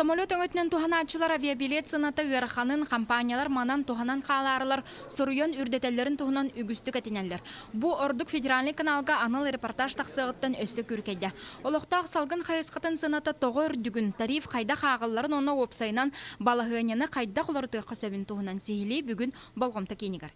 Самолет өңөтнен туһанаачылар авиабилет сынаты ыраханын компаниялар манан туһанан халарылар соруян үрдетеллерин туһунан үгүстүк этинеллер. Бу ордук федеральный каналга анал репортаж тахсыгыттан өссө күркәдә. Олохтак салгын хайыскатын сынаты тогор дүгүн тариф кайда хагылларын оны опсайнан балагыняны кайда кулырты касабын туһунан сихили бүгүн болгомта кинигер.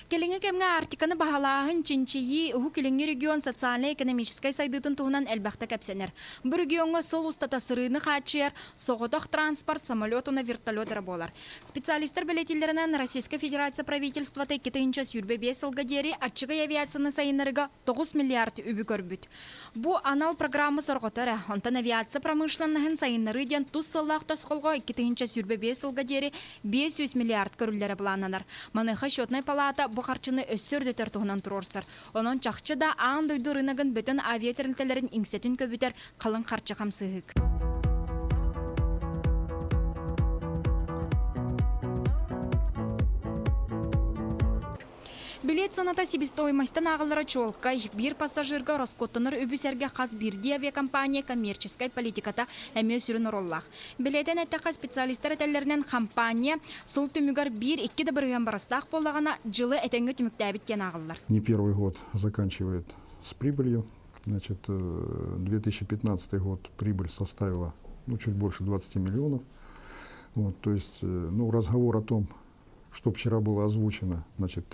Келеңе кемге артиканы бахалаһын чинчии уху келеңе регион социально-экономической сайдытын туһунан элбахта кепсенер. Бу регионга сыл устата сырыны хачыяр, соғотох транспорт, самолетуна вертолетера болар. Специалисттер билетиллеринен Российская Федерация правительства текетинча сүрбе 5 жылга дери ачыгы авиацияны сайынырыга 9 миллиард үбү көрбүт. Бу анал программа сорготара, онтан авиация промышленнигин сайыныры ден тус сыллах тосқолго 2 сүрбе 5 жылга дери 500 миллиард көрүллери плананар. Маныха счетная палата бу харчыны өссөрдөтөр туһунан турорсар. Онон чакчы да аан дойду рыногын бүтүн авиатерилтелерин иңсетин көбүтер калың харчы камсыгык. Билет саната себестоимостьтан агылара чолкай бир пассажирга роскоттонор үбүсерге каз бирди авиакомпания коммерческой политиката эме сүрүн ороллах. Билетен эттака специалисттер этеллеринен компания сыл түмүгөр 1-2 да бирген барастак боллагана жылы этеңге түмүктәбит ден агыллар. Не первый год заканчивает с прибылью. Значит, 2015 год прибыль составила чуть больше 20 миллионов. Вот, то есть, разговор о том, что вчера было озвучено, значит,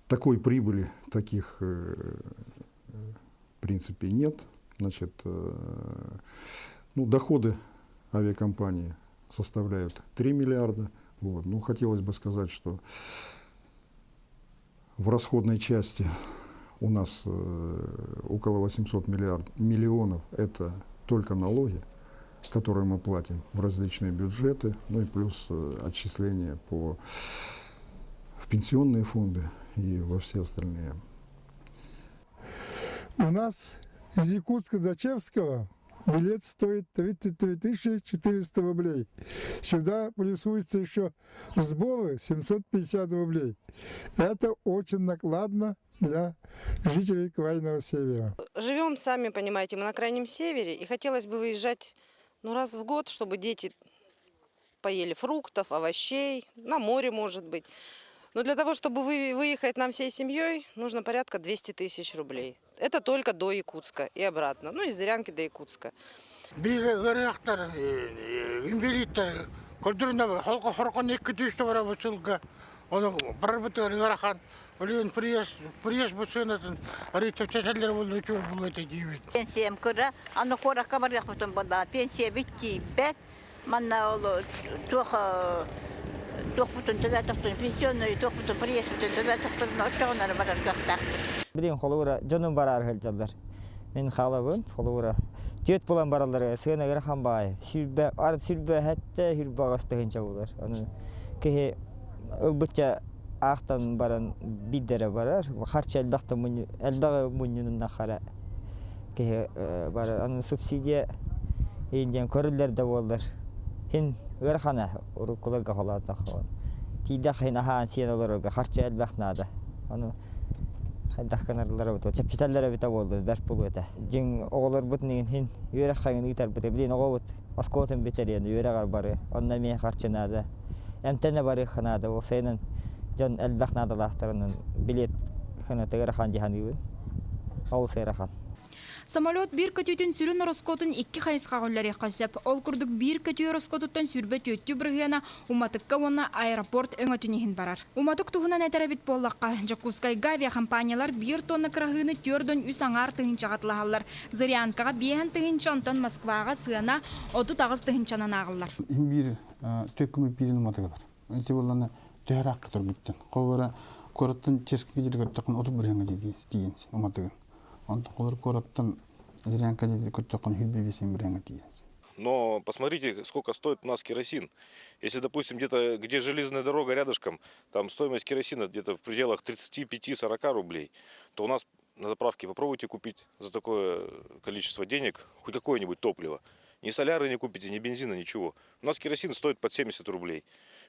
такой прибыли, таких в принципе нет. Значит, доходы авиакомпании составляют 3 миллиарда. Вот. Хотелось бы сказать, что в расходной части у нас около 800 миллионов это только налоги, которые мы платим в различные бюджеты, и плюс отчисления в пенсионные фонды и во все остальные. У нас из Якутска до Чевского билет стоит 33 400 рублей. Сюда плюсуются еще сборы 750 рублей. Это очень накладно для жителей Крайнего Севера. Живем, сами понимаете, мы на Крайнем Севере, и хотелось бы выезжать раз в год, чтобы дети поели фруктов, овощей, на море, может быть. Но для того, чтобы выехать нам всей семьей, нужно порядка 200 тысяч рублей. Это только до Якутска и обратно, из Зырянки до Якутска. Пенсиям кыра, аны хоракка барак бутун бада. Пенсия битти, бет, манна олу тохбутун таза тохтун пенсионный, тохбутун приезд бутун таза тохтун отчогонары барар гахта. Билин холура жонун барар хелжалдар. Мен халабын, холура төт болан баралар, сыгына хамбай. Сүрбе, ар сүрбе хатта хүрбагастыгынча болар. Аны кеhe ылбытча ақтан баран биддері барар, харча әлбақты мұнынын нақара барар. Аны субсидия елден көрілерді болдар. Хен ғырхана ұрыққыларға қалады қауан. Тейдақ хен ахаан сен оларға харча әлбақнады. Аны қайдаққанарлары бұты, чапчеталары бұта болды, бәрп бұл өті. Жен оғылар бұтынығын хен өрек қайын ұйтар бұты. Білен оғы бұт, аскотын бітер енді өрек бары, онна мен харчанады. Әмтәне бары қанады, ол сайынан Жан әлбәхнадалақтарының билет ханатыгар хан жиханыбын. Ал сайрахан. Самолет бир көтүтүн сүрүн роскотун 2 хайыска гөлләре касап, ол курдук бир көтү роскотуттан сүрбе төттү биргена Уматыкка вона аэропорт өңөтүнүһин барар. Уматык туһунан этеребит боллакка Жакускай авиа компаниялар 1 тонна крагыны төрдөн үс аңар тыгынча катлагалар. Зырянкага 5 тыгынча онтон Москвага сыана 39 тыгынчанан агыллар. Бир төкүмү бирин Уматыгалар. Эти болланы Тәрәк кытырбыттан. Қолары кораттан чешкеге жүргіп тақын отып біріңі дейінсін, Уматыгын. Қолары кораттан Зырянка жүргіп тақын хүлбебесен біріңі дейінсін. Но посмотрите, сколько стоит у нас керосин. Если, допустим, где-то, где железная дорога рядышком, там стоимость керосина где-то в пределах 35-40 рублей, то у нас на заправке попробуйте купить за такое количество денег хоть какое-нибудь топливо. Ни соляры не купите, ни бензина, ничего. У нас керосин стоит под 70 рублей.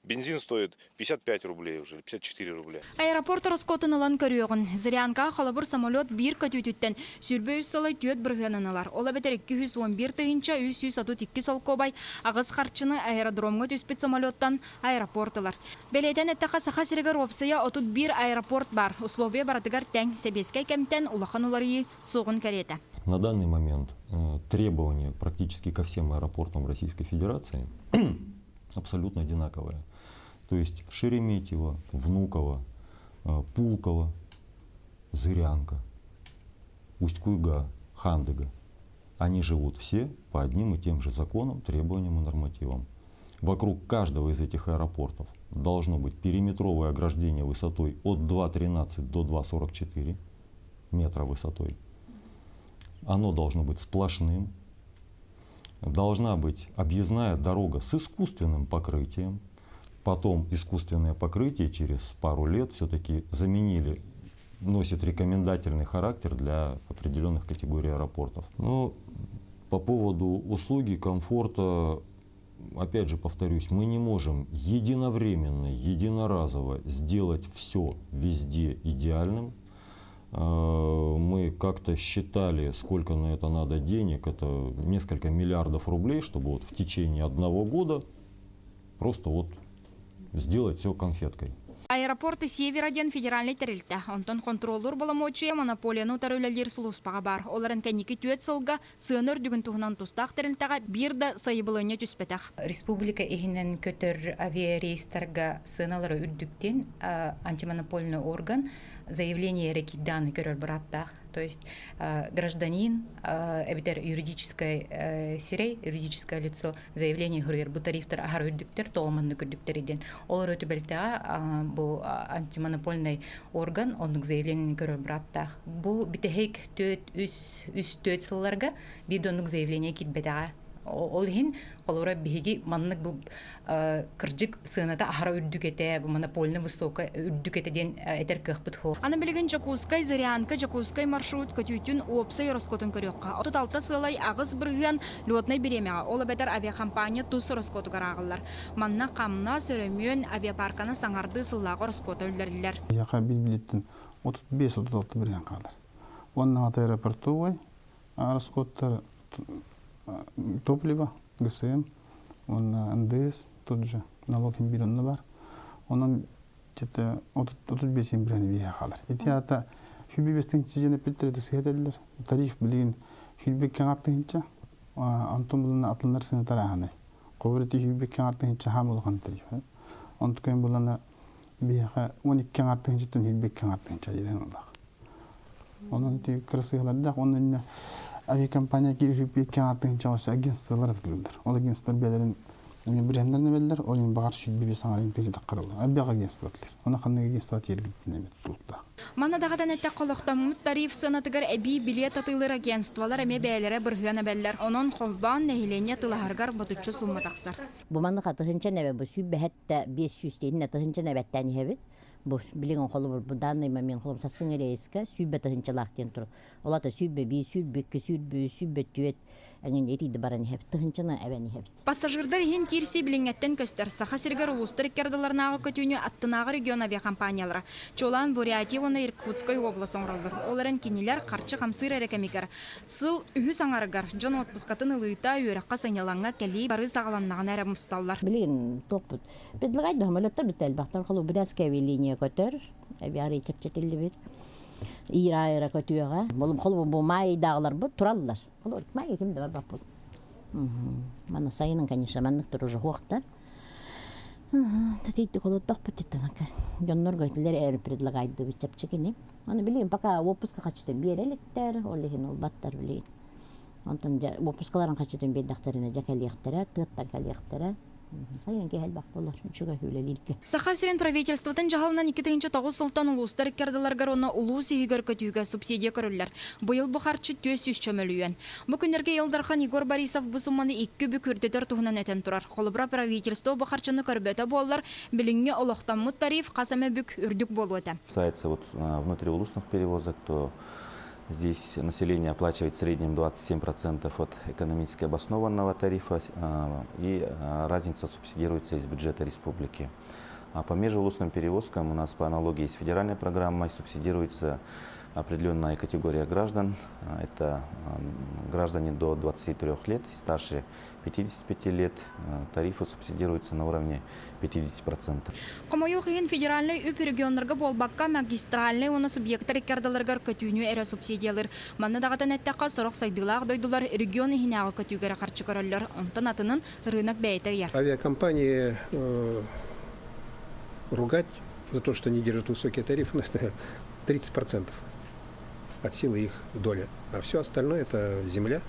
бензин стоит 55 рублей уже, 54 рубля. Аэропорт Роскотын алан көрüyorun. Зырянка халабыр самолет бир көтүтүттен сүрбө салай төт биргенаналар. Ола бетер 211 тыгынча 332 солкобай агыз харчыны аэродромга түспет самолеттан аэропортлар. Беледен эттака саха сиргер опсая отут бир аэропорт бар. Условия баратыгар тең себеске кемтен улахан уларыйы соғын карета. На данный момент требования практически ко всем аэропортам Российской Федерации абсолютно одинаковые. То есть Шереметьево, Внуково, Пулково, Зырянка, Усть-Куйга, Хандыга. Они живут все по одним и тем же законам, требованиям и нормативам. Вокруг каждого из этих аэропортов должно быть периметровое ограждение высотой от 2,13 до 2,44 метра высотой. Оно должно быть сплошным. Должна быть объездная дорога с искусственным покрытием. Потом искусственное покрытие через пару лет все-таки заменили, носит рекомендательный характер для определенных категорий аэропортов. Но по поводу услуги, комфорта, опять же повторюсь, мы не можем единовременно, единоразово сделать все везде идеальным. Мы как-то считали, сколько на это надо денег, это несколько миллиардов рублей, чтобы вот в течение 1 года просто вот сделать все конфеткой. Аэропорты Североден федеральный терилте. Онтон контроллор боломочуя монополияны тарылалер сулуспаға бар. Оларын кәнекі түйет сылға сыыныр дүгін туғынан тустақ терилтеға бирді сайыбылыны түспетақ. Республика ихинен көтөр авиарейстарға сыналары үрдіктен антимонопольный орган заявление рекиданы көрөр бараттақ. То есть гражданин, юридическое сирей, юридическое лицо, заявление хүрер, бу тарифтар ахар үрдіктер, толманны күрдіктер еден. Олар өті бәлтіға бу антимонопольный орган, онның заявление көрөр бараттақ. Бу бітехек үс төт сылларға бір онның заявление кетбетіға. Ол хин холора биһиги маннык бу кыржык сыната ахара үрдүкете бу монопольный высокая үрдүкетеден этер кыхпыт хо. Аны билеген Жакускай Зырянка Жакускай маршрут көтүтүн опсай Роскотун көрөкка. Отут алта сылай агыз бирген лотнай биремега. Ол бетер авиакомпания тус Роскоту гарагылар. Манна камна сөрөмөн авиапарканы саңарды сыллагы Роскоту өлдөрүлөр. Яка билеттин 35-36 бирген калдар. Онна ата аэропортовой Роскоттар топливо, ГСМ, он НДС, тот же налог имбиренный бар. Он где-то от 5 бирен вияхалар. Эти ата шүлбебестен чижене петтерді сыйдадылар. Тариф билген шүлбеккен артынча, антон булана атланар сыны тараханы. Ковырти шүлбеккен артынча хамылған тариф. Он tukayın булана вияха 12-кен артынча тон шүлбеккен артынча жерен олар. Onun te kırısıyalarda onun авиакомпания кирişip bir kağıtın çalışan агентстволар atılırlar. O agentstlar belirlen brendlerini belirler. Onun bağır şübbe bir sanal internette kararlı. Abiyag agentstlar. Ona kanlı agentstlar yergittiğini tutuldu. Mana dağdan ette qoloqtamut tarif sanatıgar ebi bilet atılır agentstvalar eme beylere birgana beller. Onun kolban nehilenye tılhargar batutçu summa taqsar. Bu manlık atığınca nebe bu sübbe hatta 500 deyin atığınca nebetten hebet. Bu bilingen kolu bu danayma men kolum sasın eleyska sübbe atığınçalaqten tur. Ola da sübbe bir sübbe ki sübbe tüet engin etiydi baran hep atığınçana eveni hep. Пассажирдар хин кирси билингеттен көстөр саха сиргер улустар кердаларнагы көтүнү аттынагы регион авиакомпаниялары. Чолан Бурятия, Иркутской область оңролдор. Оларын кинилер карчы камсыр эрекемикер. Сыл үһү саңарыгар жон отпускатын ылыйта үйрөккө сайналанга кели бары сагаланнаган эре мусталлар. Билин топут. Бедлгай дохмалоттар бител бактар холу Брянская авиалиния көтөр. Авиарий чепчетилди бит. Ира көтүгө. Болум холу бу май дагылар бу тураллар. Холу май кимде бар бап. Mana sayının kanışı manlıktır уже hoqtar. Tatiti kolotaq patitan kas. Jonlar gaytlar er предлагайды бичапчыкини. Аны билем пока отпуска качтан береликтер, олеген ол баттар билен. Антон отпускаларын качтан бедактарына жакалыктара, тыттакалыктара. Sayın ki hel baktılar. Çünkü hülelik. Сахасирин правительствотан жаһалынан 2-9 сылтан улустар кердаларга оны улуу сигер көтүүгө субсидия көрүлөр. Быйыл бу харчы 400 чөмөлүйөн. Бу күннерге Елдархан Игорь Борисов бу сумманы 2 бүкүрдөтөр туһунан этен турар. Холбра правительство бу харчыны көрбөтө боллар. Билинге олоқтаммыт тариф касаме бүк үрдүк болуэте. Касается вот внутриулусных перевозок, то Здесь население оплачивает в среднем 27% от экономически обоснованного тарифа, и разница субсидируется из бюджета республики. А по межулусным перевозкам у нас по аналогии с федеральной программой субсидируется определенная категория граждан. Это граждане до 23 лет и старше 55 лет. Тарифы субсидируются на уровне 50%. Комойохин федеральный үп регионларга болбакка магистральный оны субъекттар иккардаларгар көтүүнү эре субсидиялар. Манна дагатан эттакка сорок сайдылаах дойдулар регионы хинагы көтүүгөрө карчы көрөллөр. Онтон атынын рынок бәйтер яр. Авиакомпании ругать за то, что они держат высокие тарифы, это 30% от силы их доля. А все остальное это земля,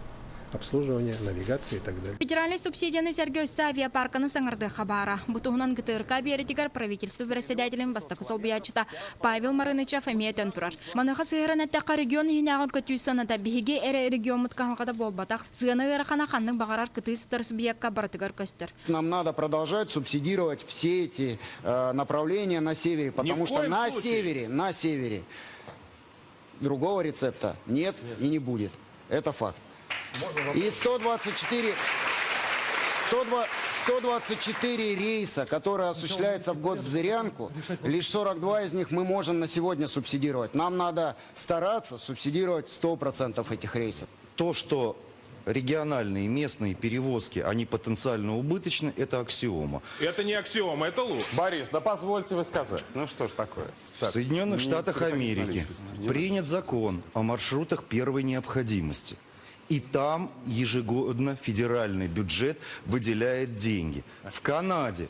обслуживание, навигация и так далее. Федеральный субсидияны сәргөссі авиапарканы саңырды хабара. Бұтығынан ГТРК беретігер правительство председателен бастақы сол биячыта Павел Марынычев әмиетен тұрар. Маныға сығырын әттәққа регион хинағын көтүй саната бігі әрі регион мұтқанғада болбатақ. Сығыны ғырақана қанның бағарар күті сытыр субъектқа барытығар көстір. Нам надо продолжать субсидировать все эти направления на севере, потому что на севере другого рецепта нет и не будет. Это факт. И 124 рейса, которые осуществляются в год в Зырянку, лишь 42 из них мы можем на сегодня субсидировать. Нам надо стараться субсидировать 100% этих рейсов. То, что региональные местные перевозки, они потенциально убыточны, это аксиома. Это не аксиома, это ложь. Борис, да позвольте вы сказать. Ну что ж такое? В Соединенных Штатах Америки принят закон о маршрутах первой необходимости. И там ежегодно федеральный бюджет выделяет деньги. В Канаде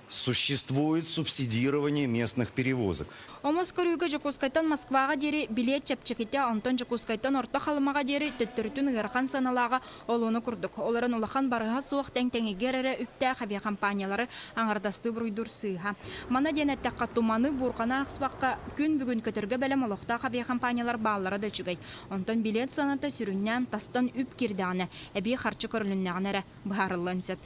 существует субсидирование местных перевозок. Омоскорюга Жакускайтан Москвага дери билет чапчаките Антон Жакускайтан орта халымага дери төттөрүтүн гыркан саналага олону курдук. Оларын улахан барыга суак тең-теңигерere үптә авиакомпаниялары аңардасты буруйдур сыйха. Мана денетте каттуманы буркана аксбакка күн бүгүн көтөргө белем олокта авиакомпаниялар баалары да чүгөй. Антон билет саната сүрүннән тастан үп кирданы. Эби харчы көрүлүннәгенере баарылын сеп.